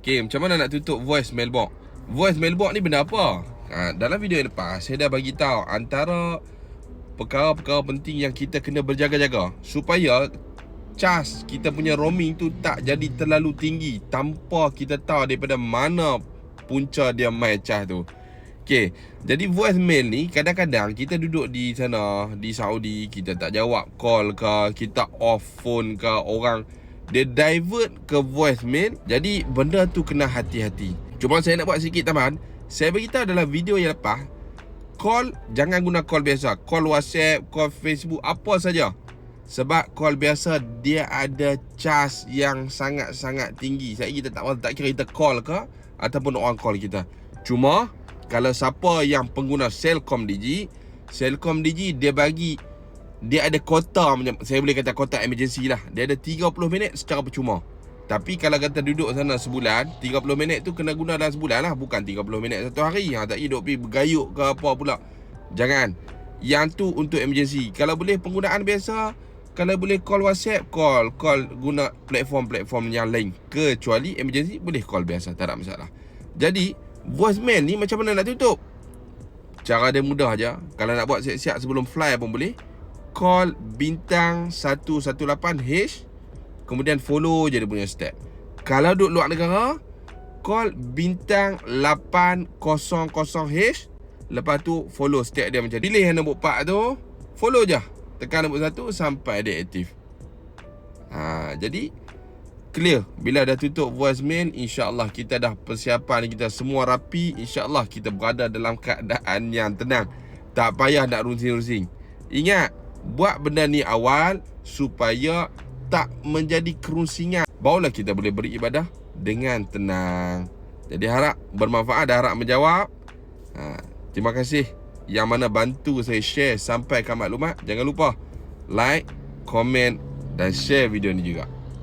Okay, macam mana nak tutup voice mailbox? Voice mailbox ni benda apa? Dalam video yang lepas, saya dah bagi tahu antara perkara-perkara penting yang kita kena berjaga-jaga supaya cas kita punya roaming tu tak jadi terlalu tinggi tanpa kita tahu daripada mana punca dia main cas tu. Okay, jadi voicemail ni kadang-kadang kita duduk di sana, di Saudi, kita tak jawab call ke, kita off phone ke, orang dia divert ke voicemail. Jadi benda tu kena hati-hati. Cuma saya nak buat sikit tambahan. Saya beritahu dalam video yang lepas, call jangan guna call biasa, call WhatsApp, call Facebook, apa saja. Sebab call biasa dia ada cas yang sangat-sangat tinggi. Saya kita tak kira kita call ke ataupun orang call kita. Cuma kalau siapa yang pengguna Celcom Digi dia ada kota, saya boleh kata kota emergency lah. Dia ada 30 minit secara percuma. Tapi kalau kata duduk sana sebulan, 30 minit tu kena guna dalam sebulan lah, bukan 30 minit satu hari. Tak hidup pergi bergayuk ke apa pula. Jangan. Yang tu untuk emergency. Kalau boleh penggunaan biasa, kalau boleh call WhatsApp, call guna platform yang lain. Kecuali emergency boleh call biasa, tak ada masalah. Jadi voicemail ni macam mana nak tutup? Cara dia mudah aja. Kalau nak buat siap-siap sebelum fly pun boleh. Call bintang 118 hash, kemudian follow je dia punya step. Kalau duduk luar negara, call bintang 800 hash, lepas tu follow step dia macam. Pilih yang nombor 4 tu, follow je. Tekan nombor 1 sampai dia aktif. Jadi clear. Bila dah tutup voicemail, insya-Allah kita dah persiapan kita semua rapi. Insya-Allah kita berada dalam keadaan yang tenang. Tak payah nak rusing-rusing. Ingat, buat benda ni awal supaya tak menjadi kerusingan. Barulah kita boleh beribadah dengan tenang. Jadi harap bermanfaat dan harap menjawab. Terima kasih yang mana bantu saya share sampaikan maklumat. Jangan lupa like, komen dan share video ni juga.